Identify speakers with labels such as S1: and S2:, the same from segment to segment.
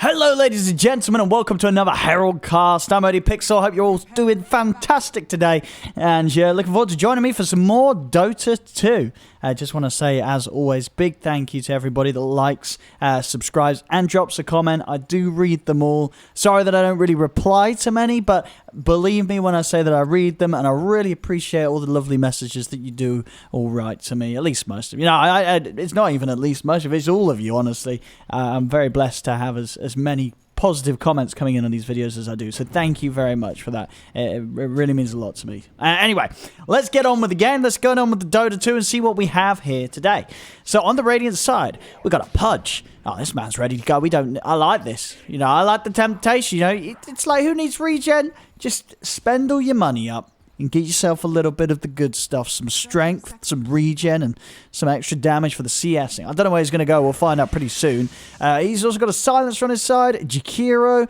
S1: Hello, ladies and gentlemen, and welcome to another Herald cast. I'm ODPixel. Hope you're all doing fantastic today, and looking forward to joining me for some more Dota 2. I just want to say, as always, big thank you to everybody that likes, subscribes, and drops a comment. I do read them all. Sorry that I don't really reply to many, but believe me when I say that I read them, and I really appreciate all the lovely messages that you do all write to me, at least most of you. No, it's not even at least most of it, it's all of you, honestly. I'm very blessed to have as many positive comments coming in on these videos as I do, so thank you very much for that. It really means a lot to me. Anyway, let's get on with the game. Let's go on with the Dota 2 and see what we have here today. So on the Radiant side, we got a Pudge. Oh, this man's ready to go. I like this. I like the temptation. It's like, who needs regen? Just spend all your money up and get yourself a little bit of the good stuff. Some strength, some regen, and some extra damage for the CSing. I don't know where he's going to go. We'll find out pretty soon. He's also got a Silencer on his side, Jakiro,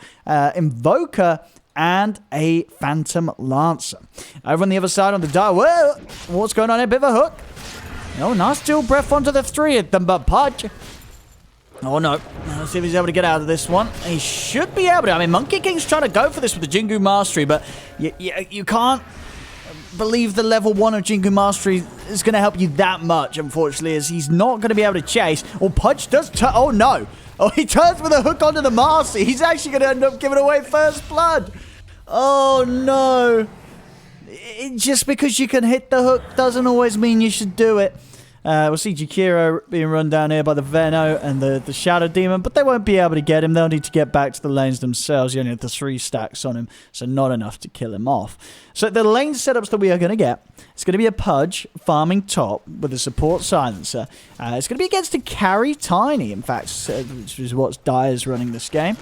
S1: Invoker, and a Phantom Lancer. Over on the other side on the dial, whoa, what's going on here? Bit of a hook. Oh, nice dual breath onto the three of them, but Pudge. Oh, no. Let's see if he's able to get out of this one. He should be able to. I mean, Monkey King's trying to go for this with the Jingu Mastery, but you can't believe the level 1 of Jingu Mastery is going to help you that much, unfortunately, as he's not going to be able to chase. Or Pudge does turn. Oh, no. Oh, he turns with a hook onto the Marcy. He's actually going to end up giving away first blood. Oh, no. Just because you can hit the hook doesn't always mean you should do it. We'll see Jakiro being run down here by the Veno and the Shadow Demon, but they won't be able to get him. They'll need to get back to the lanes themselves. You only have the 3 stacks on him, so not enough to kill him off. So the lane setups that we are going to get, it's going to be a Pudge farming top with a support Silencer. It's going to be against a carry Tiny, in fact, which is what Dire's running this game.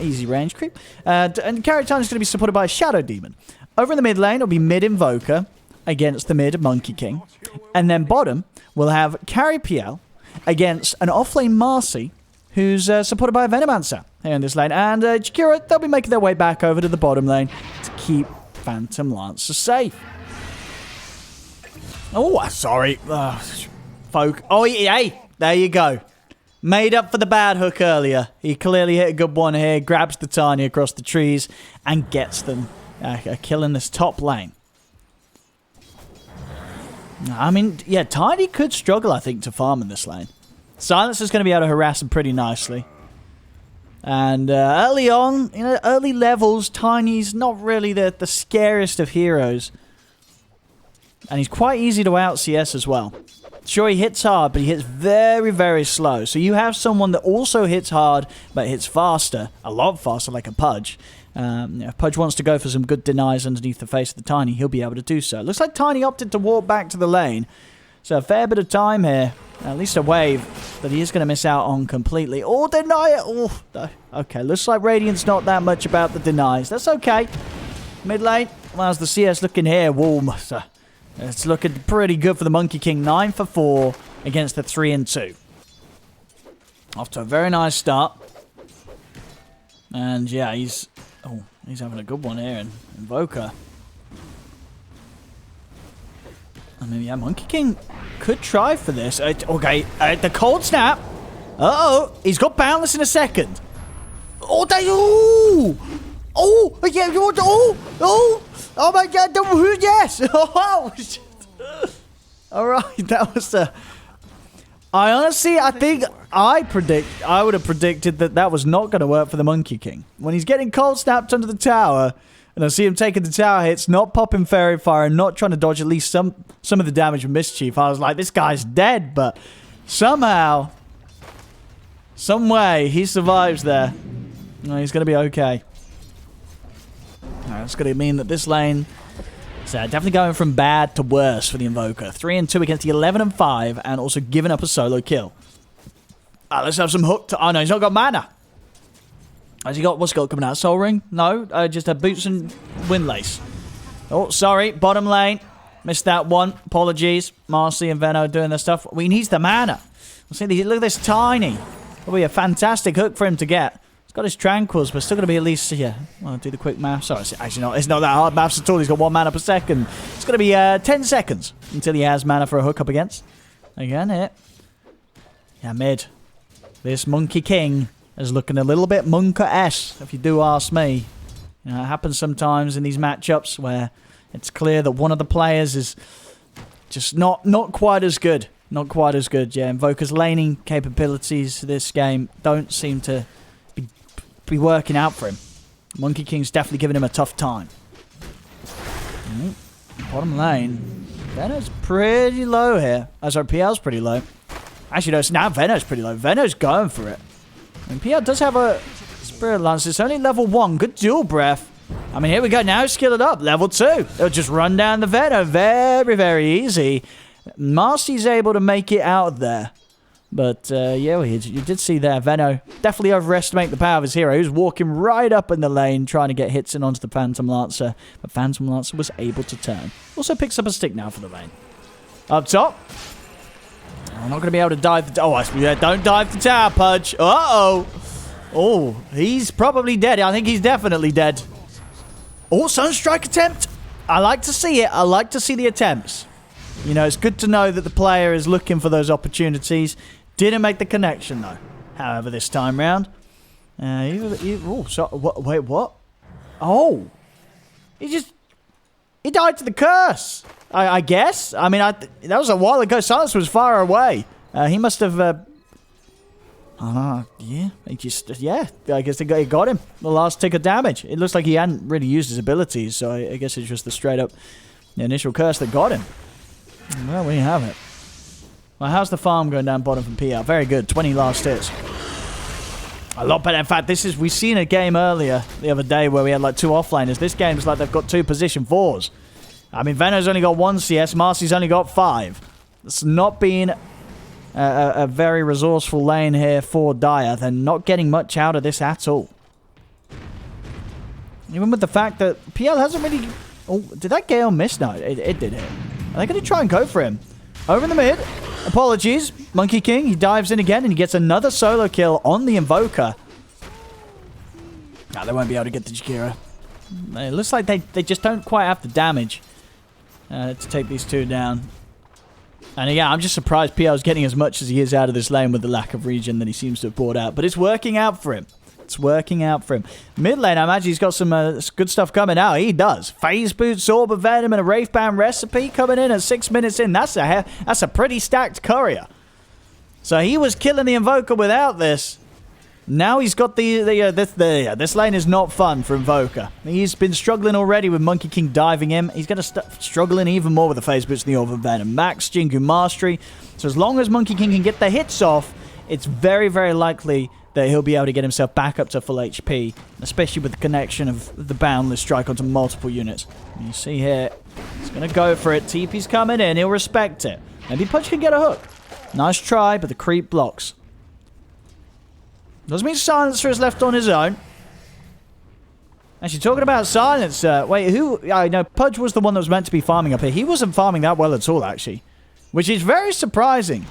S1: Easy range creep. And carry Tiny is going to be supported by a Shadow Demon. Over in the mid lane, it'll be mid Invoker against the mid Monkey King. And then bottom, we'll have carry PL against an offlane Marcy, who's supported by a Venomancer here in this lane. And Jakiro, they'll be making their way back over to the bottom lane to keep Phantom Lancer safe. Oh, sorry. Folk. Oh, hey, there you go. Made up for the bad hook earlier. He clearly hit a good one here, grabs the Tiny across the trees, and gets them a kill in this top lane. I mean, yeah, Tiny could struggle, I think, to farm in this lane. Silencer's going to be able to harass him pretty nicely. And early on, early levels, Tiny's not really the scariest of heroes. And he's quite easy to out CS as well. Sure, he hits hard, but he hits very, very slow. So you have someone that also hits hard, but hits faster, a lot faster, like a Pudge. If Pudge wants to go for some good denies underneath the face of the Tiny, he'll be able to do so. Looks like Tiny opted to walk back to the lane. So a fair bit of time here. At least a wave that he is going to miss out on completely. Oh, deny it. Oh, okay, looks like Radiant's not that much about the denies. That's okay. Mid lane, how's the CS looking here? Whoa, it's looking pretty good for the Monkey King. 9 for 4 against the 3 and 2. Off to a very nice start. And yeah, he's having a good one here in Invoker. I mean, yeah, Monkey King could try for this. Okay, the cold snap. Uh-oh, he's got boundless in a second. Oh, yeah, oh my God, yes. Oh, all right, that was I think I would have predicted that was not going to work for the Monkey King. When he's getting cold snapped under the tower, and I see him taking the tower hits, not popping Fairy Fire, and not trying to dodge at least some of the damage with Mischief, I was like, this guy's dead, but somehow, some way, he survives there. No, he's going to be okay. That's going to mean that this lane is definitely going from bad to worse for the Invoker. 3 and 2 against the 11 and 5, and also giving up a solo kill. Let's have some hook. Oh no, he's not got mana. Has he got, what's he got coming out? Soul Ring? No, just a Boots and Windlace. Oh, sorry, bottom lane. Missed that one. Apologies. Marcy and Veno doing their stuff. He needs the mana. Look at this Tiny. It'll be a fantastic hook for him to get. He's got his Tranquils, but still going to be at least, yeah, I'll do the quick math. Sorry, actually it's not that hard maths at all. He's got 1 mana per second. It's going to be 10 seconds until he has mana for a hook up against. Again, hit. Yeah, mid. This Monkey King is looking a little bit Monka-esque, if you do ask me. You know, it happens sometimes in these matchups where it's clear that one of the players is just not quite as good. Not quite as good, yeah. Invoker's laning capabilities this game don't seem to be working out for him. Monkey King's definitely giving him a tough time. Bottom lane. Veno's pretty low here. Oh, sorry, PL's pretty low. Actually, no, now Veno's pretty low. Veno's going for it. And PL does have a Spirit Lance. It's only level 1. Good dual breath. I mean, here we go. Now skill it up. Level 2. They'll just run down the Veno. Very, very easy. Marcy's able to make it out there. But, yeah, you did see there. Veno definitely overestimate the power of his hero. He was walking right up in the lane trying to get hits in onto the Phantom Lancer. But Phantom Lancer was able to turn. Also picks up a stick now for the lane. Up top. I'm not going to be able to dive the... Oh, yeah, don't dive the tower, Pudge. Uh-oh. Oh, he's probably dead. I think he's definitely dead. Oh, Sunstrike attempt. I like to see it. I like to see the attempts. You know, it's good to know that the player is looking for those opportunities. Didn't make the connection, though. However, this time round. Oh, so, wait, what? Oh. He died to the curse. I guess. I mean, that was a while ago. Silence was far away. He must have... yeah. Yeah. I guess he got him. The last tick of damage. It looks like he hadn't really used his abilities, so I guess it's just the straight-up initial curse that got him. Well, we have it. Well, how's the farm going down bottom from PL? Very good. 20 last hits. A lot better. In fact, we've seen a game earlier the other day where we had like 2 offlaners. This game's like they've got 2 position 4s. I mean, Veno's only got 1 CS. Marcy's only got 5. It's not been a very resourceful lane here for Dire. They're not getting much out of this at all. Even with the fact that PL hasn't really... Oh, did that Gale miss? No, it did hit. Are they going to try and go for him? Over in the mid. Apologies. Monkey King, he dives in again and he gets another solo kill on the Invoker. No, they won't be able to get the Jakiro. It looks like they just don't quite have the damage to take these 2 down. And yeah, I'm just surprised PL's getting as much as he is out of this lane with the lack of regen that he seems to have brought out. But it's working out for him. It's working out for him. Mid lane, I imagine he's got some good stuff coming out. He does. Phase Boots, Orb of Venom, and a Wraithbound Recipe coming in at 6 minutes in. That's a pretty stacked courier. So he was killing the Invoker without this. Now he's got this lane is not fun for Invoker. He's been struggling already with Monkey King diving him. He's going to struggling even more with the Phase Boots and the Orb of Venom. Max Jingu Mastery. So as long as Monkey King can get the hits off, it's very, very likely that he'll be able to get himself back up to full HP, especially with the connection of the boundless strike onto multiple units. You see here, he's going to go for it. TP's coming in. He'll respect it. Maybe Pudge can get a hook. Nice try, but the creep blocks. Doesn't mean Silencer is left on his own. Actually, talking about Silencer, wait, who... I know Pudge was the one that was meant to be farming up here. He wasn't farming that well at all, actually, which is very surprising.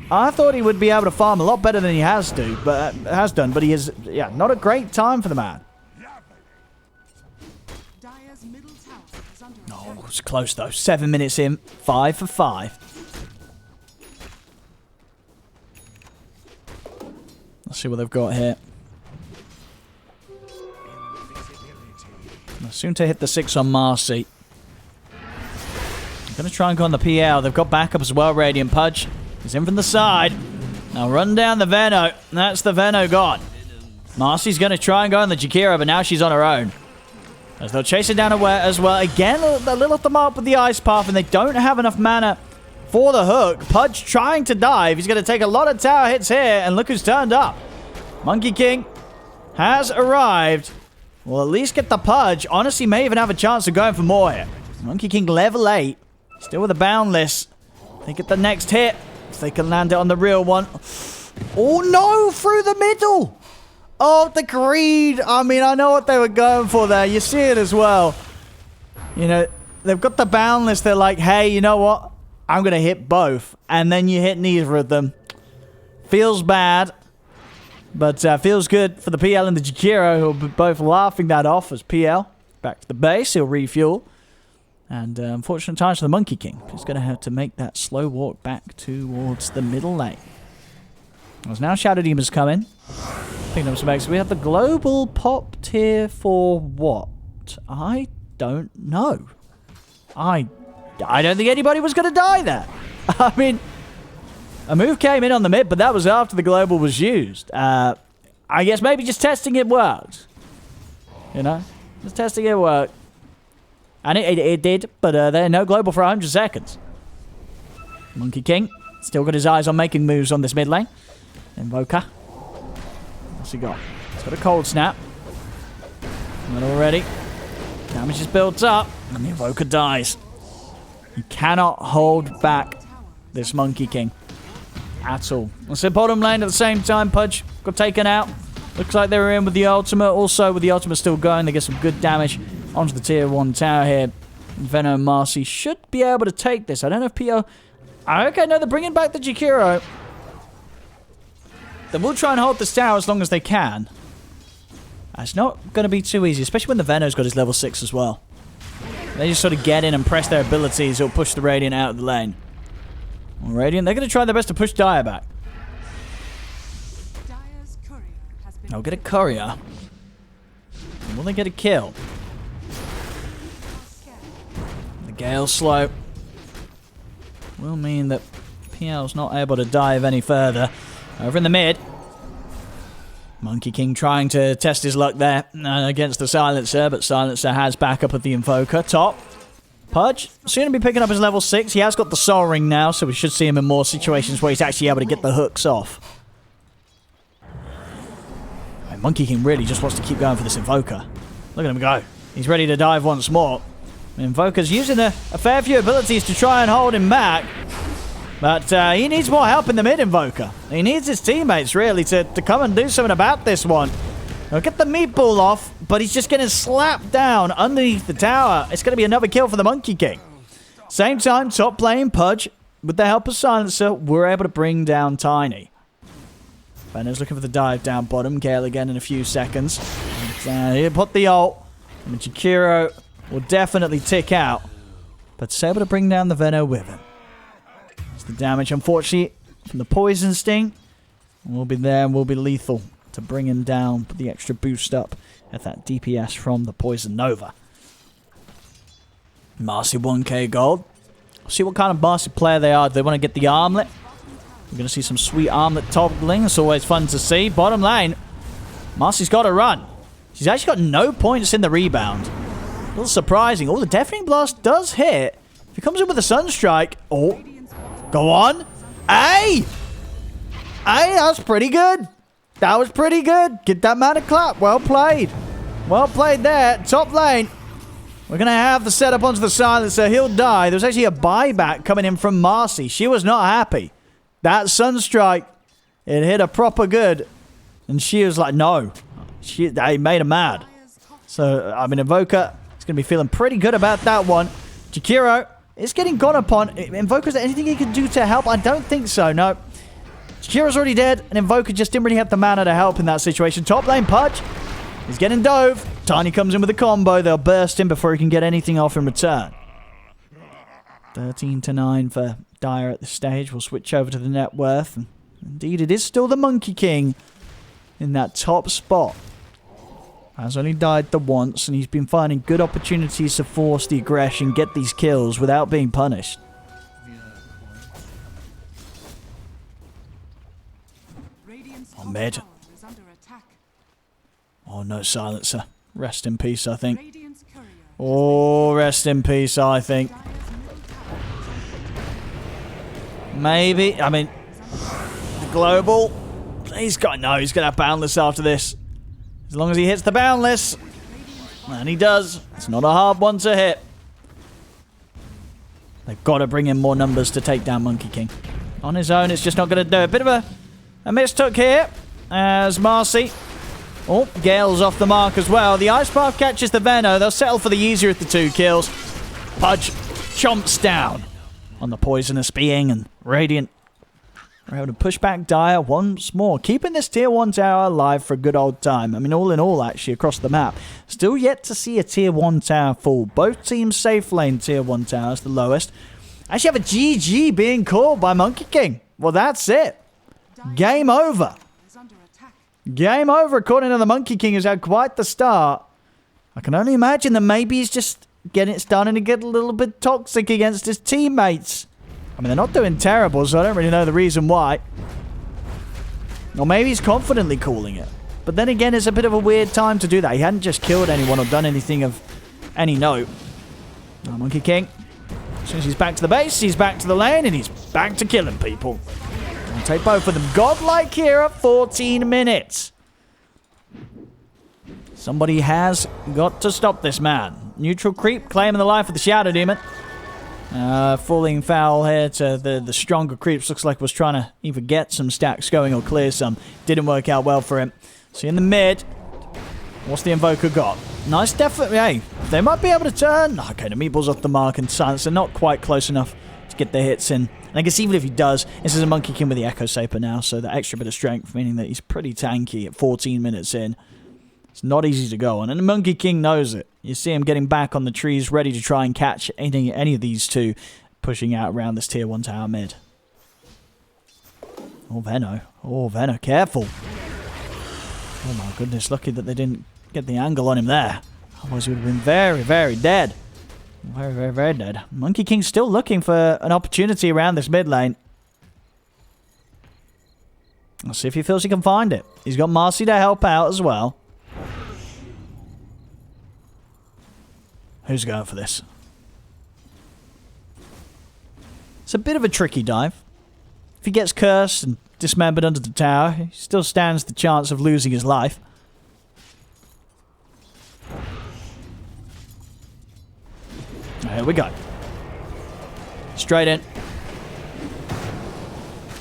S1: I thought he would be able to farm a lot better than he has done, but he is, yeah, not a great time for the man. Oh, it's close though. 7 minutes in, 5 for 5. Let's see what they've got here. Soon to hit the 6 on Marcy. Gonna try and go on the PL. They've got backup as well, Radiant Pudge. He's in from the side. Now run down the Veno. That's the Veno gone. Marcy's going to try and go on the Jakiro, but now she's on her own. As they'll chase it down as well. Again, a little off the mark with the Ice Path, and they don't have enough mana for the hook. Pudge trying to dive. He's going to take a lot of tower hits here, and look who's turned up. Monkey King has arrived. Will at least get the Pudge. Honestly, may even have a chance of going for more here. Monkey King level 8. Still with a boundless. They get the next hit. If they can land it on the real one. Oh no, through the middle. Oh, the greed. I mean, I know what they were going for there. You see it as well. You know, they've got the boundless. They're like, hey, you know what? I'm going to hit both. And then you hit neither of them. Feels bad. But feels good for the PL and the Jakiro, who will be both laughing that off as PL. Back to the base. He'll refuel. And unfortunate times for the Monkey King. He's going to have to make that slow walk back towards the middle lane. As now Shadow Demon's come in. Picking up some eggs. We have the global popped here for what? I don't know. I don't think anybody was going to die there. I mean, a move came in on the mid, but that was after the global was used. I guess maybe just testing it worked. You know? Just testing it worked. And it did, but there no global for 100 seconds. Monkey King still got his eyes on making moves on this mid lane. Invoker. What's he got? He's got a cold snap. Not already. Damage is built up, and the Invoker dies. You cannot hold back this Monkey King at all. Let's hit bottom lane at the same time. Pudge got taken out. Looks like they were in with the ultimate. Also, with the ultimate still going, they get some good damage onto the tier 1 tower here. Venom and Marcy should be able to take this. I don't know if PO... Okay, no, they're bringing back the Jakiro. They will try and hold this tower as long as they can. It's not going to be too easy, especially when the Venom's got his level 6 as well. They just sort of get in and press their abilities. It'll push the Radiant out of the lane. Well, Radiant, they're going to try their best to push Dire back. They'll get a courier. Will they get a kill? The Gale slow will mean that PL's not able to dive any further. Over in the mid, Monkey King trying to test his luck there against the Silencer, but Silencer has backup of the Invoker. Top. Pudge, soon to be picking up his level 6. He has got the Soul Ring now, so we should see him in more situations where he's actually able to get the hooks off. And Monkey King really just wants to keep going for this Invoker. Look at him go. He's ready to dive once more. Invoker's using a fair few abilities to try and hold him back. But he needs more help in the mid, Invoker. He needs his teammates, really, to come and do something about this one. He'll get the meatball off, but he's just getting slapped down underneath the tower. It's going to be another kill for the Monkey King. Same time, top lane, Pudge, with the help of Silencer, we're able to bring down Tiny. Venom's looking for the dive down bottom. Gale again in a few seconds. And, he'll put the ult. And Jakiro will definitely tick out. But it's able to bring down the Venom with him. The damage, unfortunately, from the Poison Sting will be there and will be lethal to bring him down. Put the extra boost up at that DPS from the Poison Nova. Marcy 1k gold. See what kind of Marcy player they are. Do they want to get the armlet? We're going to see some sweet armlet toggling. It's always fun to see. Bottom lane, Marcy's got to run. She's actually got no points in the rebound. A little surprising. Oh, the Deafening Blast does hit. If he comes in with a Sunstrike. Oh. Go on. Hey! Hey, that's pretty good. That was pretty good. Get that man a clap. Well played. Well played there. Top lane. We're going to have the setup onto the Silencer. He'll die. There was actually a buyback coming in from Marcy. She was not happy. That Sunstrike, it hit her proper good. And she was like, no. They made her mad. So, I mean, Invoker is going to be feeling pretty good about that one. Jakiro. It's getting gone upon. Invoker's there anything he can do to help? I don't think so, no. Jakiro's already dead, and Invoker just didn't really have the mana to help in that situation. Top lane, Pudge. He's getting dove. Tiny comes in with a combo. They'll burst him before he can get anything off in return. 13-9 for Dire at this stage. We'll switch over to the net worth. And indeed, it is still the Monkey King in that top spot. Has only died the once, and he's been finding good opportunities to force the aggression, get these kills without being punished. On mid. Oh no, Silencer. Rest in peace, I think. Oh, rest in peace, I think. Maybe. I mean, the global. He's got no. He's gonna have boundless after this. As long as he hits the boundless. And he does. It's not a hard one to hit. They've got to bring in more numbers to take down Monkey King. On his own, it's just not going to do. A bit of a mistook here. As Marcy. Oh, Gale's off the mark as well. The Ice Path catches the Venom. They'll settle for the easier of the 2 kills. Pudge chomps down on the poisonous being, and Radiant are able to push back Dire once more, keeping this tier 1 tower alive for a good old time. I mean, all in all, actually, across the map. Still yet to see a tier 1 tower fall. Both teams safe lane tier 1 towers, the lowest. Actually have a GG being called by Monkey King. Well, that's it. Game over. Game over, according to the Monkey King, who's had quite the start. I can only imagine that maybe he's just getting it starting to get a little bit toxic against his teammates. I mean, they're not doing terrible, so I don't really know the reason why. Or maybe he's confidently calling it. But then again, it's a bit of a weird time to do that. He hadn't just killed anyone or done anything of any note. Oh, Monkey King. As soon as he's back to the base, he's back to the lane, and he's back to killing people. I'll take both of them. Godlike here at 14 minutes. Somebody has got to stop this man. Neutral creep claiming the life of the Shadow Demon. Falling foul here to the stronger creeps. Looks like was trying to either get some stacks going or clear some. Didn't work out well for him. So in the mid, what's the Invoker got? Nice, definitely. Hey, they might be able to turn. Okay, the meatball's off the mark and Silencer not quite close enough to get their hits in. And I guess even if he does, this is a Monkey King with the Echo Saber now, so that extra bit of strength, meaning that he's pretty tanky at 14 minutes in. It's not easy to go on, and the Monkey King knows it. You see him getting back on the trees, ready to try and catch any of these two, pushing out around this tier 1 tower mid. Oh, Venno. Oh, Venno, careful. Oh my goodness, lucky that they didn't get the angle on him there. Otherwise he would have been very, very dead. Very, very, very dead. Monkey King's still looking for an opportunity around this mid lane. Let's see if he feels he can find it. He's got Marcy to help out as well. Who's going for this? It's a bit of a tricky dive. If he gets cursed and dismembered under the tower, he still stands the chance of losing his life. Here we go. Straight in.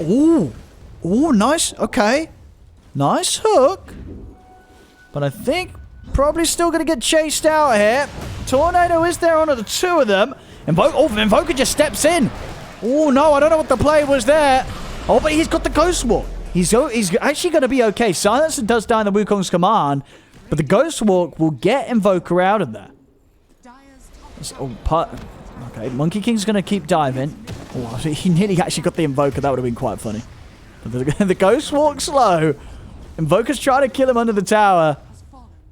S1: Ooh. Ooh, nice. Okay. Nice hook. But I think probably still going to get chased out here. Tornado is there onto the two of them. Invoker just steps in. Oh, no. I don't know what the play was there. Oh, but he's got the Ghost Walk. He's actually going to be okay. Silencer does die in the Wukong's command, but the Ghost Walk will get Invoker out of there. Okay, Monkey King's going to keep diving. Oh, he nearly actually got the Invoker. That would have been quite funny. But the Ghost Walk slow. Invoker's trying to kill him under the tower.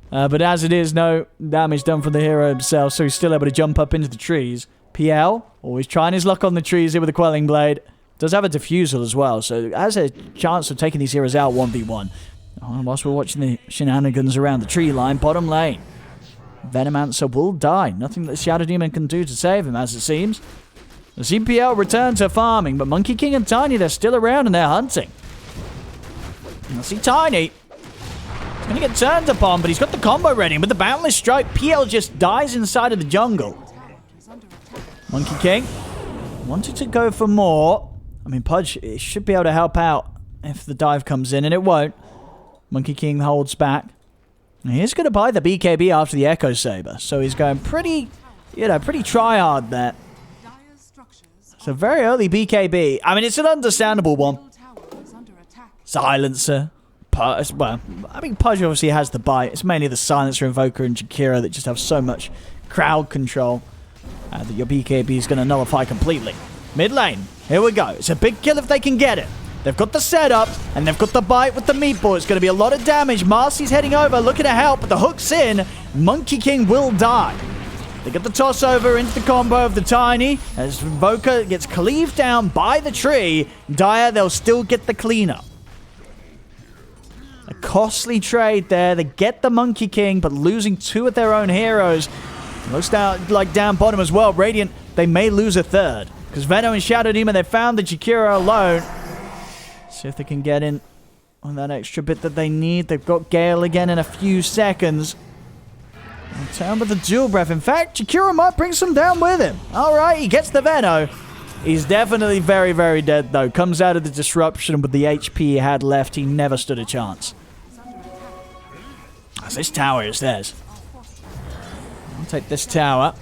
S1: But as it is, no damage done from the hero himself, so he's still able to jump up into the trees. PL, always trying his luck on the trees here with the Quelling Blade. Does have a diffusal as well, so has a chance of taking these heroes out 1v1. Whilst we're watching the shenanigans around the tree line, bottom lane. Venomancer will die. Nothing that Shadow Demon can do to save him, as it seems. The CPL returns to farming, but Monkey King and Tiny, they're still around and they're hunting. I see Tiny. He's going to get turned upon, but he's got the combo ready. With the Boundless Strike, PL just dies inside of the jungle. Monkey King wanted to go for more. I mean, Pudge should be able to help out if the dive comes in, and it won't. Monkey King holds back. He's going to buy the BKB after the Echo Saber, so he's going pretty, pretty try-hard there. It's a very early BKB. I mean, it's an understandable one. Silencer. Well, I mean, Pudge obviously has the bite. It's mainly the Silencer, Invoker, and Jakiro that just have so much crowd control that your BKB is going to nullify completely. Mid lane. Here we go. It's a big kill if they can get it. They've got the setup, and they've got the bite with the meatball. It's going to be a lot of damage. Marcy's heading over, looking to help, but the hook's in. Monkey King will die. They get the toss over into the combo of the Tiny. As Invoker gets cleaved down by the tree, Dire, they'll still get the cleanup. A costly trade there. They get the Monkey King, but losing two of their own heroes. Looks like down bottom as well. Radiant, they may lose a third. Because Venno and Shadow Demon, they found the Jakiro alone. See if they can get in on that extra bit that they need. They've got Gale again in a few seconds. Down with the dual breath. In fact, Jakiro might bring some down with him. Alright, he gets the Venno. He's definitely very, very dead, though. Comes out of the disruption with the HP he had left. He never stood a chance. As this tower is theirs. I'll take this tower.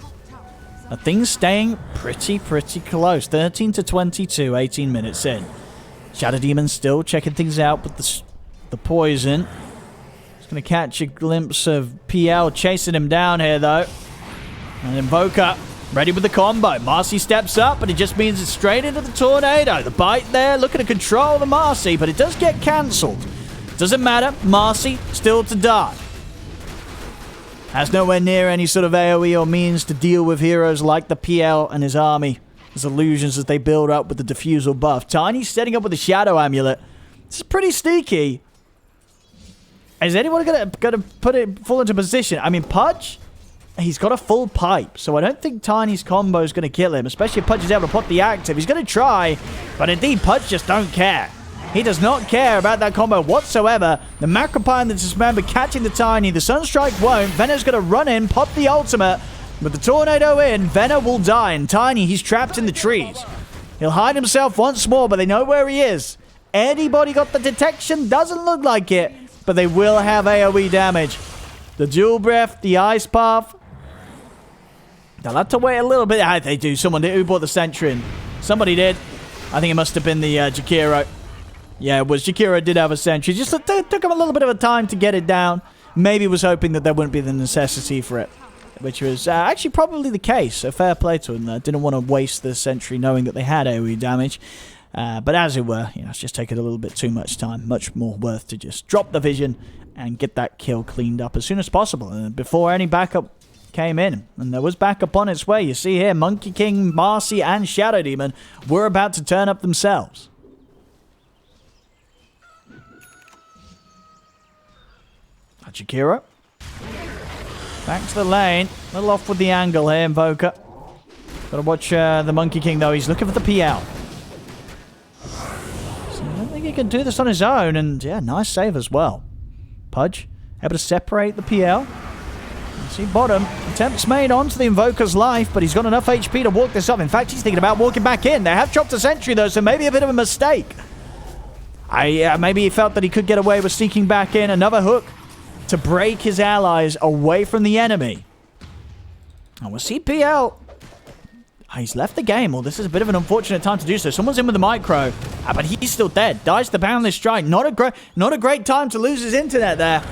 S1: The thing's staying pretty close. 13 to 22, 18 minutes in. Shadow Demon still checking things out with the poison. He's going to catch a glimpse of PL chasing him down here, though. And Invoker ready with the combo. Marcy steps up, but it just means it's straight into the tornado. The bite there, looking to control the Marcy, but it does get cancelled. Doesn't matter. Marcy, still to die. Has nowhere near any sort of AoE or means to deal with heroes like the PL and his army. His illusions as they build up with the diffusal buff. Tiny's setting up with the Shadow Amulet. This is pretty sneaky. Is anyone gonna put it full into position? I mean, Pudge, he's got a full pipe, so I don't think Tiny's combo is going to kill him, especially if Pudge is able to put the active. He's going to try, but indeed, Pudge just don't care. He does not care about that combo whatsoever. The Macropie and the Dismember catching the Tiny. The Sunstrike won't. Vena's going to run in, pop the ultimate. With the Tornado in, Vena will die, and Tiny, he's trapped in the trees. He'll hide himself once more, but they know where he is. Anybody got the detection? Doesn't look like it, but they will have AoE damage. The Dual Breath, the Ice Path. They'll have to wait a little bit. Ah, they do. Someone did. Who brought the Sentry in? Somebody did. I think it must have been the Jakiro. Yeah, it was. Jakiro did have a Sentry. Just took him a little bit of a time to get it down. Maybe was hoping that there wouldn't be the necessity for it, which was actually probably the case. A fair play to him there. Didn't want to waste the Sentry knowing that they had AoE damage. But as it were, it's just taking a little bit too much time. Much more worth to just drop the vision and get that kill cleaned up as soon as possible. And before any backup came in. And there was backup on its way. You see here, Monkey King, Marcy, and Shadow Demon were about to turn up themselves. Chikira. Back to the lane. A little off with the angle here, Invoker. Gotta watch the Monkey King, though. He's looking for the PL. So I don't think he can do this on his own. And, yeah, nice save as well. Pudge, able to separate the PL. See, bottom. Attempts made onto the Invoker's life, but he's got enough HP to walk this up. In fact, he's thinking about walking back in. They have chopped a Sentry, though, so maybe a bit of a mistake. Maybe he felt that he could get away with sneaking back in. Another hook to break his allies away from the enemy. And we'll see PL. He's left the game. Well, this is a bit of an unfortunate time to do so. Someone's in with the micro, but he's still dead. Dies to the boundless strike. Not a great time to lose his internet there,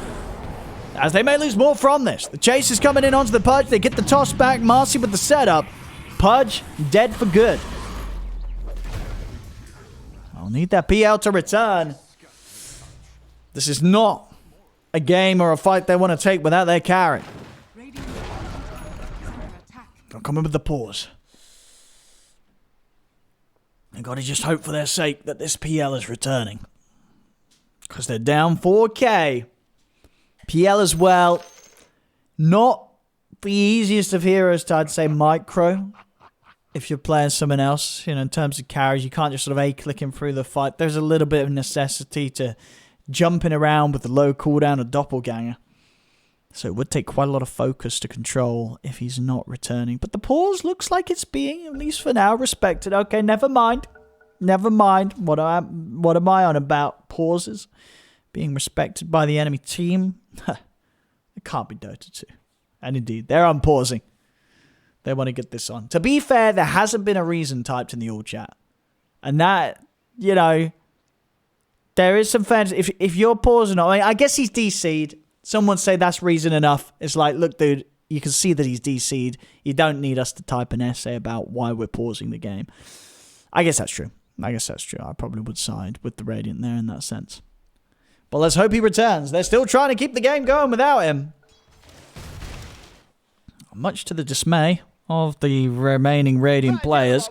S1: as they may lose more from this. The chase is coming in onto the Pudge. They get the toss back. Marcy with the setup. Pudge dead for good. I'll need that PL to return. This is not a game or a fight they want to take without their carry. Don't come in with the pause. They've got to just hope for their sake that this PL is returning. Because they're down 4K. PL as well. Not the easiest of heroes to, I'd say, micro. If you're playing someone else, in terms of carries, you can't just sort of A-click him through the fight. There's a little bit of necessity to jumping around with the low cooldown of Doppelganger. So it would take quite a lot of focus to control if he's not returning. But the pause looks like it's being, at least for now, respected. Okay, never mind. Never mind. What am I on about? Pauses being respected by the enemy team? It can't be Dota 2. And indeed, they're unpausing. They want to get this on. To be fair, there hasn't been a reason typed in the all chat. And that, there is some fans. If you're pausing, I guess he's DC'd. Some would say that's reason enough. It's like, look, dude, you can see that he's DC'd. You don't need us to type an essay about why we're pausing the game. I guess that's true. I probably would side with the Radiant there in that sense. But let's hope he returns. They're still trying to keep the game going without him. Much to the dismay of the remaining Radiant players.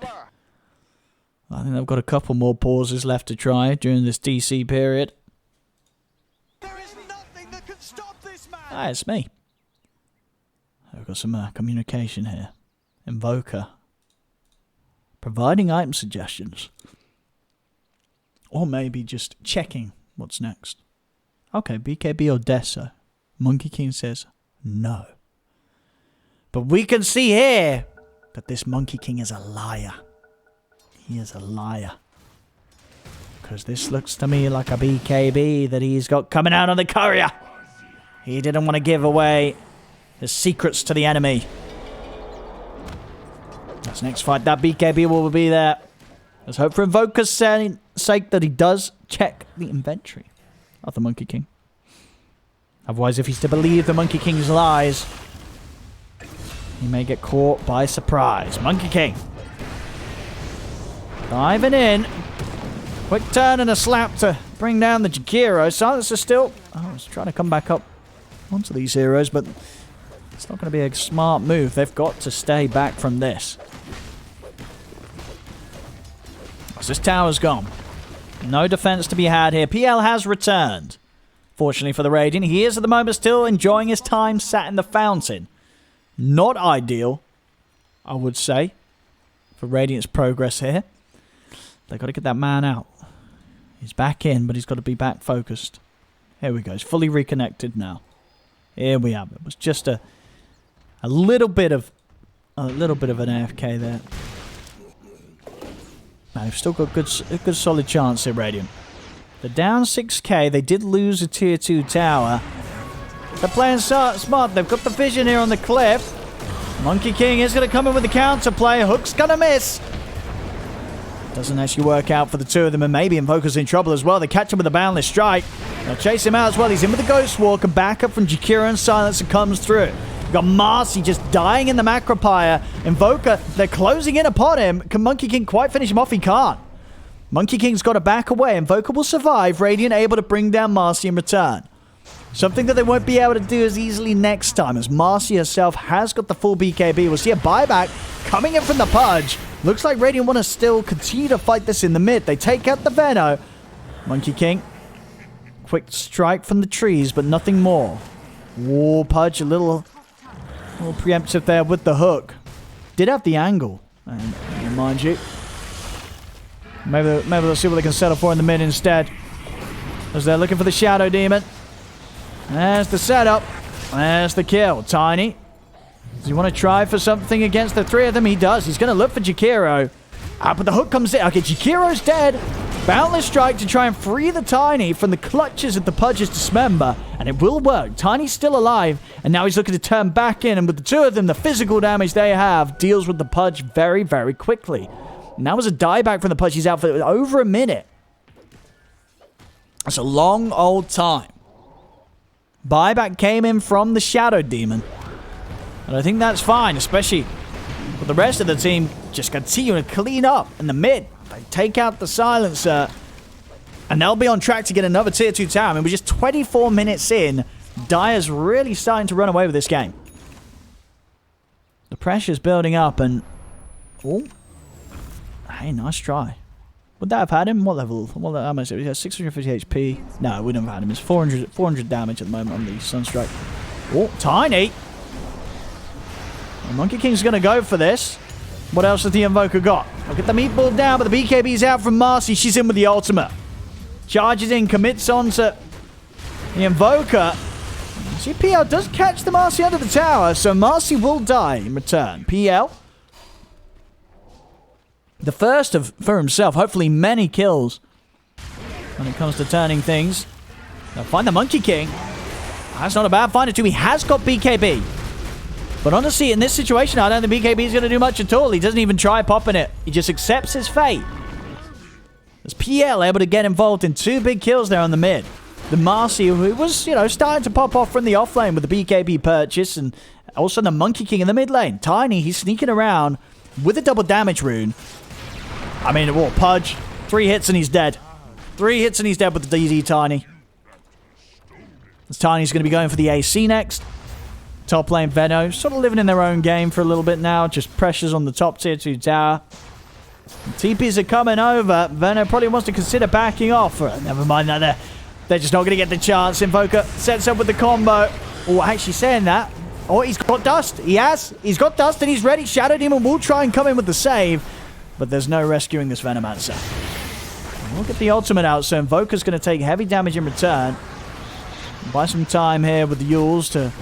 S1: I think they've got a couple more pauses left to try during this DC period.
S2: There is nothing that can stop this man.
S1: Ah, it's me. I've got some communication here. Invoker. Providing item suggestions. Or maybe just checking what's next. Okay, BKB Odessa. Monkey King says no. But we can see here that this Monkey King is a liar. He is a liar. Because this looks to me like a BKB that he's got coming out on the courier. He didn't want to give away his secrets to the enemy. This next fight, that BKB will be there. Let's hope for Invoker's sake that he does check the inventory of the Monkey King. Otherwise, if he's to believe the Monkey King's lies, he may get caught by surprise. Monkey King. Diving in. Quick turn and a slap to bring down the Jakiro. Silencer still... Oh, it's trying to come back up onto these heroes, but it's not going to be a smart move. They've got to stay back from this. So this tower's gone. No defense to be had here. PL has returned. Fortunately for the Radiant, he is at the moment still enjoying his time sat in the fountain. Not ideal, I would say, for Radiant's progress here. They've got to get that man out. He's back in, but he's got to be back focused. Here we go. He's fully reconnected now. Here we have it. It was just a little bit of an AFK there. Now, they've still got a good solid chance here, Radiant. They're down 6k. They did lose a tier 2 tower. They're playing smart. They've got the vision here on the cliff. Monkey King is going to come in with the counterplay. Hook's going to miss. Doesn't actually work out for the two of them, and maybe Invoker's in trouble as well. They catch him with a boundless strike. They'll chase him out as well. He's in with the Ghost Walk, and backup from Jakiro and Silencer comes through. You've got Marcy just dying in the Macropire. Invoker, they're closing in upon him. Can Monkey King quite finish him off? He can't. Monkey King's got to back away. Invoker will survive. Radiant able to bring down Marcy in return. Something that they won't be able to do as easily next time, as Marcy herself has got the full BKB. We'll see a buyback coming in from the Pudge. Looks like Radiant want to still continue to fight this in the mid. They take out the Veno. Monkey King. Quick strike from the trees, but nothing more. War Pudge, a little preemptive there with the hook. Did have the angle, and mind you. Maybe they'll see what they can settle for in the mid instead, as they're looking for the Shadow Demon. There's the setup. There's the kill. Tiny. Does he want to try for something against the three of them? He does. He's going to look for Jakiro. But the hook comes in. Okay, Jakiro's dead. Boundless strike to try and free the Tiny from the clutches of the Pudge's Dismember. And it will work. Tiny's still alive. And now he's looking to turn back in. And with the two of them, the physical damage they have deals with the Pudge very, very quickly. And that was a dieback from the Pudge. He's out for over a minute. That's a long old time. Buyback came in from the Shadow Demon. And I think that's fine, especially with the rest of the team just continuing to clean up in the mid. They take out the Silencer, and they'll be on track to get another tier 2 tower. I mean, we're just 24 minutes in. Dire's really starting to run away with this game. The pressure's building up, and... Oh. Hey, nice try. Would that have had him? What level? How much? He has 650 HP. No, it wouldn't have had him. It's 400 damage at the moment on the Sunstrike. Oh, Tiny! Well, Monkey King's going to go for this. What else has the Invoker got? I'll get the meatball down, but the BKB's out from Marcy. She's in with the ultimate. Charges in, commits on to the Invoker. CPL does catch the Marcy under the tower, so Marcy will die in return. PL. The first for himself. Hopefully many kills when it comes to turning things. Now find the Monkey King. That's not a bad find too. He has got BKB. But honestly, in this situation, I don't think BKB is going to do much at all. He doesn't even try popping it. He just accepts his fate. As PL able to get involved in 2 big kills there on the mid. The Marcy, who was, starting to pop off from the offlane with the BKB purchase. And also the Monkey King in the mid lane. Tiny, he's sneaking around with a double damage rune. I mean, Pudge. 3 hits and he's dead. 3 hits and he's dead with the DD Tiny. This Tiny's going to be going for the AC next. Top lane Veno, sort of living in their own game for a little bit now. Just pressures on the top tier 2 tower. TPs are coming over. Veno probably wants to consider backing off. Never mind that. They're just not going to get the chance. Invoker sets up with the combo. Oh, actually saying that. Oh, he's got dust. He's got dust and he's ready. Shadow Demon will try and come in with the save. But there's no rescuing this Venomancer. We'll get the ultimate out, so Invoker's going to take heavy damage in return. Buy some time here with the Yules to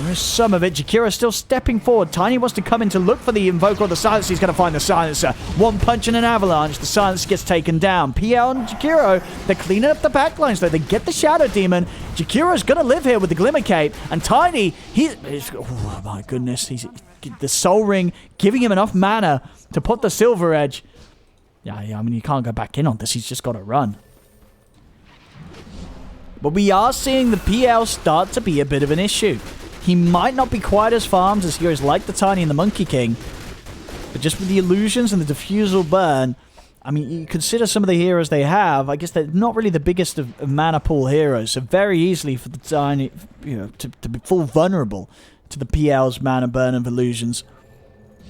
S1: miss some of it. Jakiro still stepping forward. Tiny wants to come in to look for the Invoker or the Silencer. He's going to find the Silencer. One punch and an avalanche. The Silencer gets taken down. PL and Jakiro, they're cleaning up the backlines though. They get the Shadow Demon. Jakiro's going to live here with the Glimmer Cape. And Tiny, oh my goodness. He's the Soul Ring giving him enough mana to put the Silver Edge. Yeah, I mean, you can't go back in on this. He's just got to run. But we are seeing the PL start to be a bit of an issue. He might not be quite as farmed as heroes like the Tiny and the Monkey King. But just with the illusions and the diffusal burn, I mean, you consider some of the heroes they have. I guess they're not really the biggest of mana pool heroes, so very easily for the Tiny, you know, to be full vulnerable to the PL's mana burn of illusions.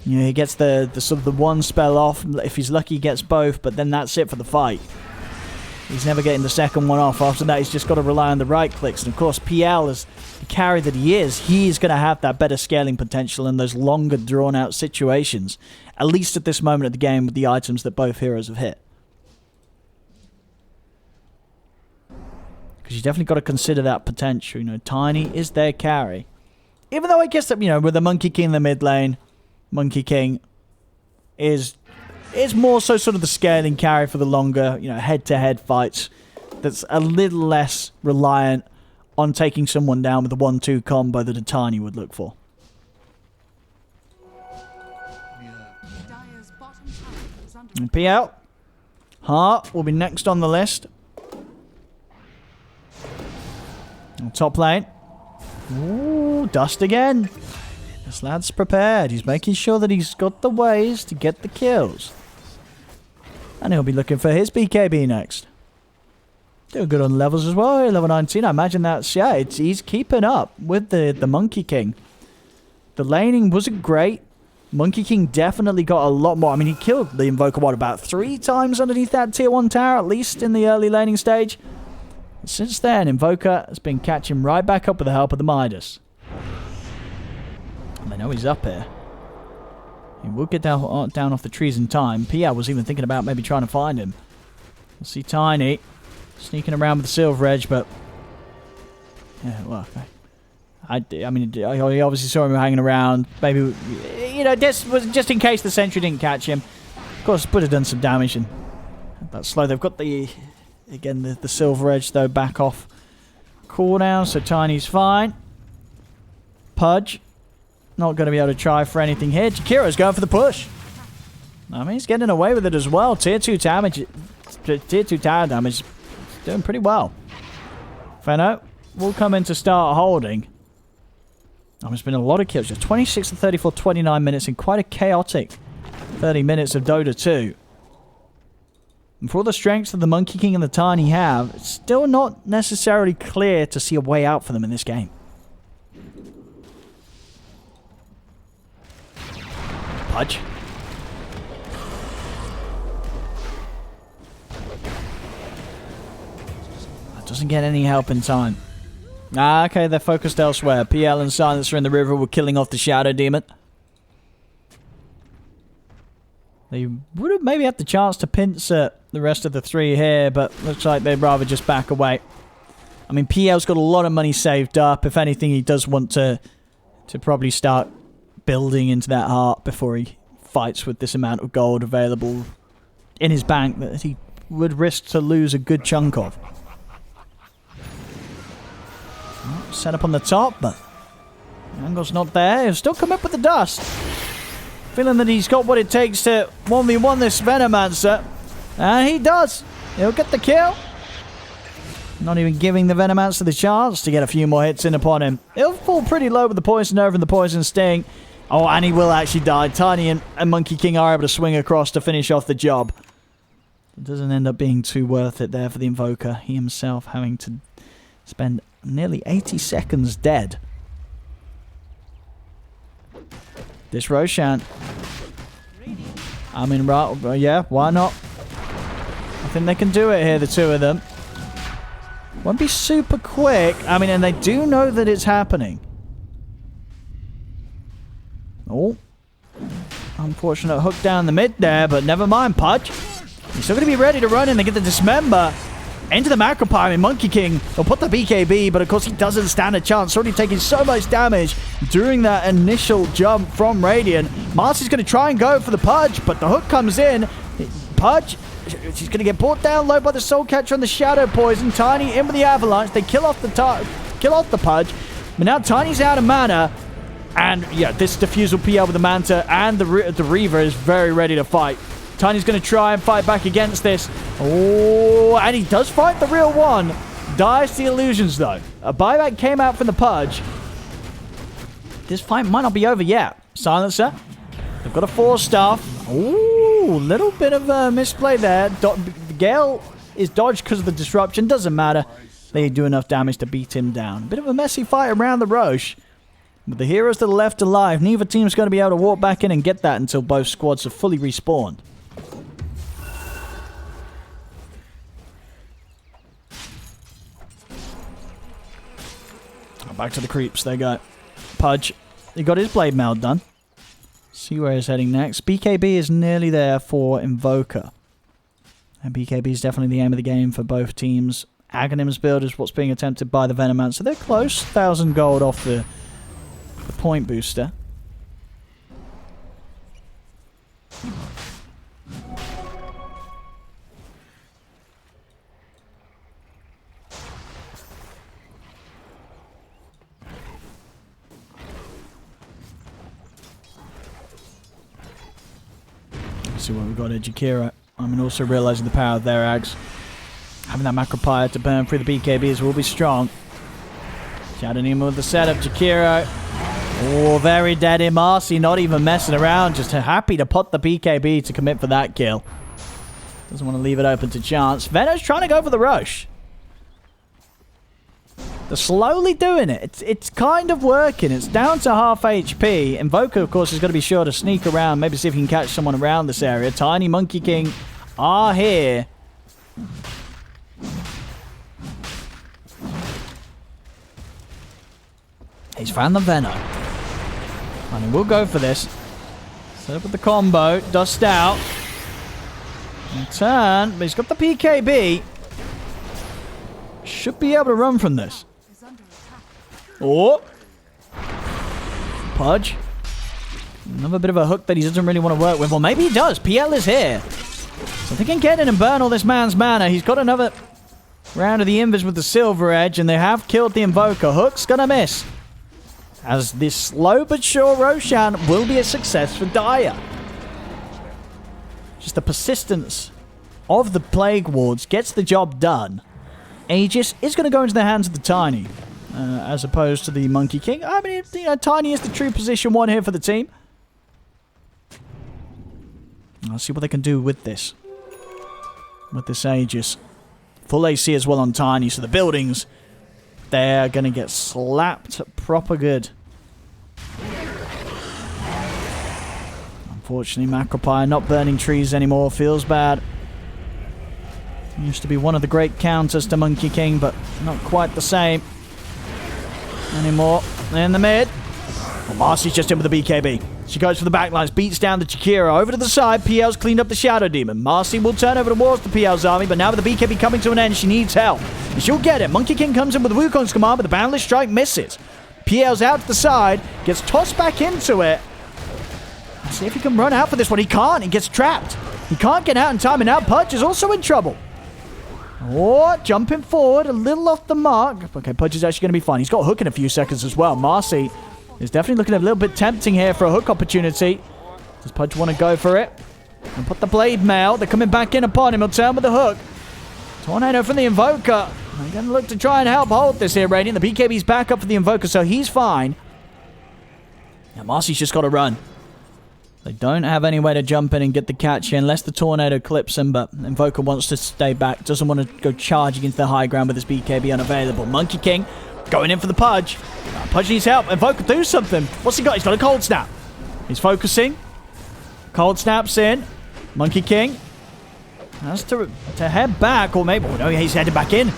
S1: You know, he gets the sort of the one spell off. If he's lucky, he gets both, but then that's it for the fight. He's never getting the second one off. After that, he's just got to rely on the right clicks. And of course, PL, as the carry that he is, he's going to have that better scaling potential in those longer, drawn-out situations. At least at this moment of the game with the items that both heroes have hit. Because you definitely got to consider that potential. You know, Tiny is their carry. Even though I guess that, you know, with the Monkey King in the mid lane, Monkey King is more so sort of the scaling carry for the longer, you know, head-to-head fights. That's a little less reliant on taking someone down with a 1-2 combo that a Tiny would look for. And PL. Heart will be next on the list. And top lane. Ooh, Dust again. This lad's prepared. He's making sure that he's got the ways to get the kills. And he'll be looking for his BKB next. Doing good on levels as well. Level 19. I imagine that's, yeah, he's keeping up with the Monkey King. The laning wasn't great. Monkey King definitely got a lot more. I mean, he killed the Invoker, what, about 3 times underneath that tier 1 tower, at least in the early laning stage. Since then, Invoker has been catching right back up with the help of the Midas. And they know he's up here. He will get down off the trees in time. PL was even thinking about maybe trying to find him. We'll see Tiny sneaking around with the Silver Edge, but... yeah, well, I mean, he obviously saw him hanging around. Maybe, you know, just in case the sentry didn't catch him. Of course, would have done some damage, and that's slow. They've got the Silver Edge, though, back off cooldown, so Tiny's fine. Pudge, not going to be able to try for anything here. Jakiro's going for the push. I mean, he's getting away with it as well. Tier 2 damage, Tier 2 tower damage, doing pretty well. Feno will come in to start holding. There's been a lot of kills. Just 26 to 34, 29 minutes in quite a chaotic 30 minutes of Dota 2. And for all the strengths that the Monkey King and the Tiny have, it's still not necessarily clear to see a way out for them in this game. Pudge. That doesn't get any help in time. Okay, they're focused elsewhere. PL and Silencer in the river were killing off the Shadow Demon. They would have maybe had the chance to pinch the rest of the 3 here, but looks like they'd rather just back away. I mean, PL's got a lot of money saved up. If anything, he does want to probably start building into that heart before he fights with this amount of gold available in his bank that he would risk to lose a good chunk of. Set up on the top, but the angle's not there. He'll still come up with the dust. Feeling that he's got what it takes to 1v1 this Venomancer. And he does. He'll get the kill. Not even giving the Venomancer the chance to get a few more hits in upon him. He'll fall pretty low with the Poison Over and the Poison Sting. Oh, and he will actually die. Tiny and Monkey King are able to swing across to finish off the job. It doesn't end up being too worth it there for the Invoker. He himself having to spend nearly 80 seconds dead. This Roshan. I mean, right, yeah, why not? I think they can do it here, the two of them. Won't be super quick. I mean, and they do know that it's happening. Oh. Unfortunate hook down the mid there, but never mind, Pudge. He's still going to be ready to run in. They get the Dismember into the Macropyre, and Monkey King will put the BKB, but of course he doesn't stand a chance. Already taking so much damage during that initial jump from Radiant. Marcy's going to try and go for the Pudge, but the hook comes in. Pudge, she's going to get brought down low by the Soul Catcher and the Shadow Poison. Tiny in with the Avalanche. They kill off the Pudge, but now Tiny's out of mana. And yeah, this Diffusal PL with the Manta and the Reaver is very ready to fight. Tiny's going to try and fight back against this. Oh, and he does fight the real one. Dies the illusions, though. A buyback came out from the Pudge. This fight might not be over yet. Silencer. They've got a 4-star. Ooh, Ooh, little bit of a misplay there. Gale is dodged because of the disruption. Doesn't matter. They do enough damage to beat him down. Bit of a messy fight around the Roche. With the heroes that are left alive, neither team's going to be able to walk back in and get that until both squads are fully respawned. Back to the creeps. They go. Pudge. He got his blade mail done. See where he's heading next. BKB is nearly there for Invoker. And BKB is definitely the aim of the game for both teams. Aghanim's build is what's being attempted by the Venomancer. So they're close. 1,000 gold off the point booster. See what we've got here, Jakiro. I mean, also realizing the power of their ags. Having that Macropire to burn through the BKBs will be strong. Shadowneema with the setup, Jakiro. Oh, very dead in Marcy, not even messing around, just happy to pot the BKB to commit for that kill. Doesn't want to leave it open to chance. Veno's trying to go for the rush. They're slowly doing it. It's kind of working. It's down to half HP. Invoker, of course, is going to be sure to sneak around. Maybe see if he can catch someone around this area. Tiny Monkey King are here. He's found the Venom. And he will go for this. Set up with the combo. Dust out. And turn. But he's got the PKB. Should be able to run from this. Oh! Pudge. Another bit of a hook that he doesn't really want to work with. Or maybe he does. PL is here. So they can get in and burn all this man's mana. He's got another round of the Invis with the Silver Edge. And they have killed the Invoker. Hook's gonna miss. As this slow but sure Roshan will be a success for Dire. Just the persistence of the Plague Wards gets the job done. Aegis is going to go into the hands of the Tiny, as opposed to the Monkey King. I mean, you know, Tiny is the true position one here for the team. I'll see what they can do with this. With this Aegis. Full AC as well on Tiny, so the buildings, they're going to get slapped proper good. Unfortunately, Macropire not burning trees anymore. Feels bad. Used to be one of the great counters to Monkey King, but not quite the same anymore. In the mid. Well, Marcy's just in with the BKB. She goes for the backlines, beats down the Chikira. Over to the side, PL's cleaned up the Shadow Demon. Marcy will turn over towards the PL's army, but now with the BKB coming to an end, she needs help. And she'll get it. Monkey King comes in with the Wukong's command, but the boundless strike misses. PL's out to the side, gets tossed back into it. Let's see if he can run out for this one. He can't. He gets trapped. He can't get out in time, and now Pudge is also in trouble. Oh, jumping forward, a little off the mark. Okay, Pudge is actually going to be fine. He's got a hook in a few seconds as well. Marcy is definitely looking a little bit tempting here for a hook opportunity. Does Pudge want to go for it? And put the blade mail. They're coming back in upon him. He'll turn with the hook. Tornado from the Invoker. They're going to look to try and help hold this here, Radiant. The BKB's back up for the Invoker, so he's fine. Now, Marcy's just got to run. They don't have any way to jump in and get the catch in unless the Tornado clips him, but Invoker wants to stay back. Doesn't want to go charging into the high ground with his BKB unavailable. Monkey King going in for the Pudge. Pudge needs help. Invoker, do something. What's he got? He's got a Cold Snap. He's focusing. Cold Snap's in. Monkey King has to head back, or maybe... Oh, no, he's headed back in.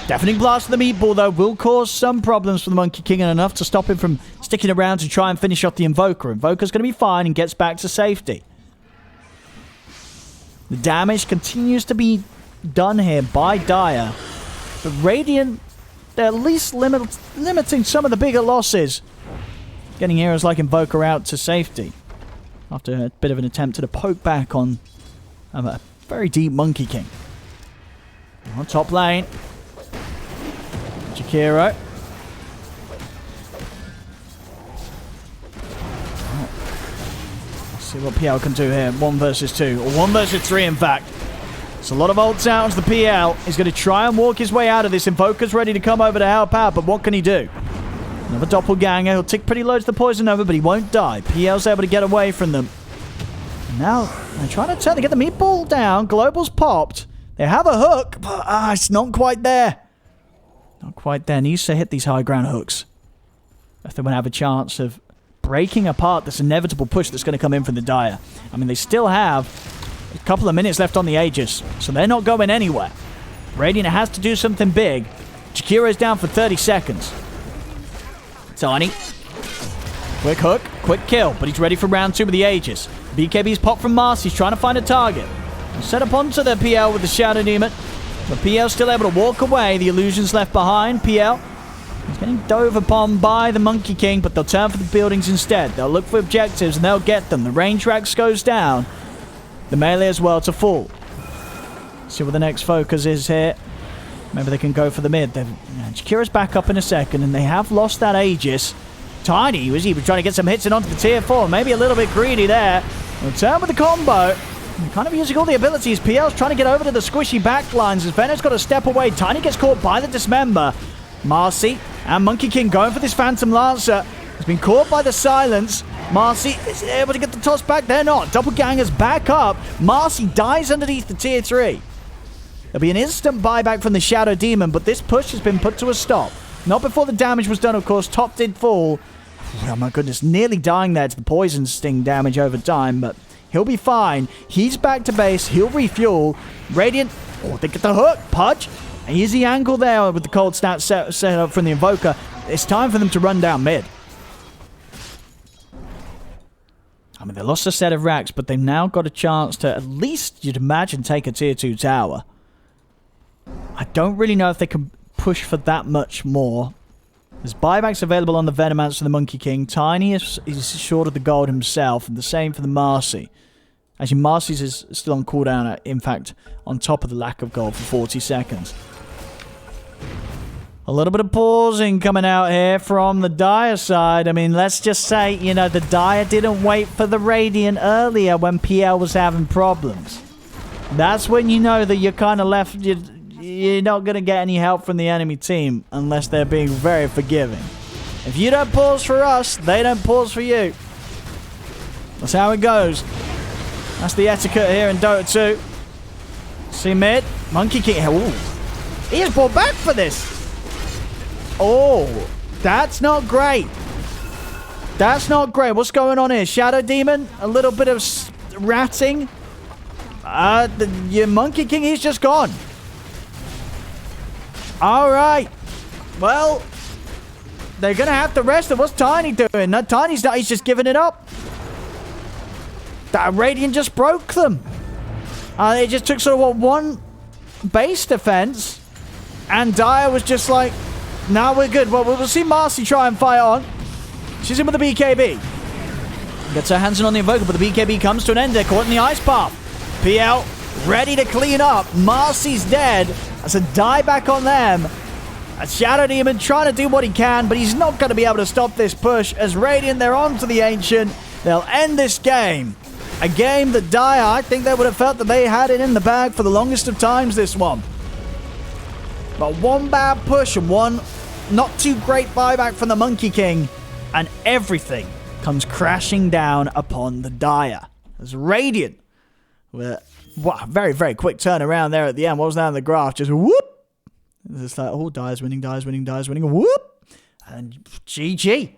S1: Deafening Blast of the Meatball, though, will cause some problems for the Monkey King and enough to stop him from sticking around to try and finish off the Invoker. Invoker's going to be fine and gets back to safety. The damage continues to be done here by Dire. But Radiant, they're at least limiting some of the bigger losses. Getting heroes like Invoker out to safety. After a bit of an attempt to poke back on a very deep Monkey King. On top lane. Chikiro. Let's see what PL can do here. 1 versus 2. Or 1 versus 3, in fact. It's a lot of ults out onto the PL. He's going to try and walk his way out of this. Invoker's ready to come over to help out, but what can he do? Another doppelganger. He'll tick pretty low to the poison over, but he won't die. PL's able to get away from them. And now, And trying to turn to get the meatball down. Global's popped. They have a hook, but it's not quite there. Not quite there. Needs to hit these high ground hooks if they want to have a chance of breaking apart this inevitable push that's going to come in from the Dire. I mean, they still have a couple of minutes left on the Aegis, so they're not going anywhere. Radiant has to do something big. Jakiro's down for 30 seconds. Tiny. Quick hook, quick kill, but he's ready for round 2 with the Aegis. BKB's popped from Mars. He's trying to find a target. Set up onto the PL with the Shadow Demon. But PL's still able to walk away. The illusion's left behind. PL is getting dove upon by the Monkey King, but they'll turn for the buildings instead. They'll look for objectives and they'll get them. The range rax goes down. The melee as well to fall. See what the next focus is here. Maybe they can go for the mid. Jakira's back up in a second, and they have lost that Aegis. Tiny, he was trying to get some hits in onto the tier 4. Maybe a little bit greedy there. Return with the combo. Kind of using all the abilities. PL's trying to get over to the squishy backlines as Venom's got to step away. Tiny gets caught by the Dismember. Marcy and Monkey King going for this Phantom Lancer. Has been caught by the silence. Marcy is able to get the toss back. They're not. Doppelgangers back up. Marcy dies underneath the tier 3. There'll be an instant buyback from the Shadow Demon, but this push has been put to a stop. Not before the damage was done, of course. Top did fall. Oh my goodness, nearly dying there to the poison sting damage over time, but he'll be fine. He's back to base. He'll refuel. Radiant, they get the hook. Pudge. Easy angle there with the cold snap set up from the Invoker. It's time for them to run down mid. I mean, they lost a set of racks, but they've now got a chance to, at least, you'd imagine, take a tier 2 tower. I don't really know if they can push for that much more. There's buybacks available on the Venomance and the Monkey King. Tiny is short of the gold himself, and the same for the Marcy. Actually, Marcy's is still on cooldown, in fact, on top of the lack of gold for 40 seconds. A little bit of pausing coming out here from the Dire side. I mean, let's just say, you know, the Dire didn't wait for the Radiant earlier when PL was having problems. That's when you know that you're kind of left... You're not going to get any help from the enemy team unless they're being very forgiving. If you don't pause for us, they don't pause for you. That's how it goes. That's the etiquette here in Dota 2. See mid. Monkey King. Ooh. He is brought back for this. Oh, that's not great. That's not great. What's going on here? Shadow Demon. A little bit of ratting. Your Monkey King, he's just gone. Alright. Well, they're going to have to rest it. What's Tiny doing? No, Tiny's not. He's just giving it up. That Radiant just broke them. They just took sort of one base defense. And Dire was just like, nah, we're good. Well, we'll see Marcy try and fight on. She's in with the BKB. Gets her hands in on the Invoker, but the BKB comes to an end. They're caught in the Ice Path. PL ready to clean up. Marcy's dead. That's a die back on them. A Shadow Demon trying to do what he can, but he's not going to be able to stop this push. As Radiant, they're on to the Ancient. They'll end this game. A game that Dire, I think they would have felt that they had it in the bag for the longest of times, this one. But one bad push and one not too great buyback from the Monkey King, and everything comes crashing down upon the Dire. As Radiant, wow, very, very quick turnaround there at the end. What was that on the graph? Just whoop. It's like, oh, Dire's winning, Dire's winning, Dire's winning. Whoop. And GG.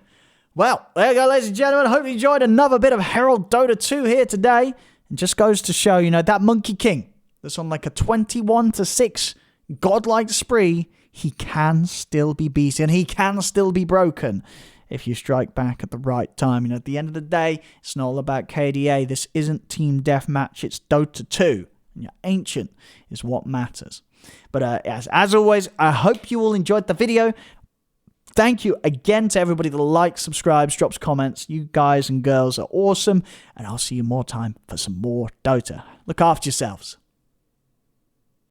S1: Well, there you go, ladies and gentlemen. Hope you enjoyed another bit of Herald Dota 2 here today. It just goes to show, you know, that Monkey King that's on like a 21-6 godlike spree, he can still be beaten. And he can still be broken if you strike back at the right time. You know, at the end of the day, it's not all about KDA. This isn't Team Deathmatch. It's Dota 2. And your Ancient is what matters. But as always, I hope you all enjoyed the video. Thank you again to everybody that likes, subscribes, drops comments. You guys and girls are awesome. And I'll see you more time for some more Dota. Look after yourselves.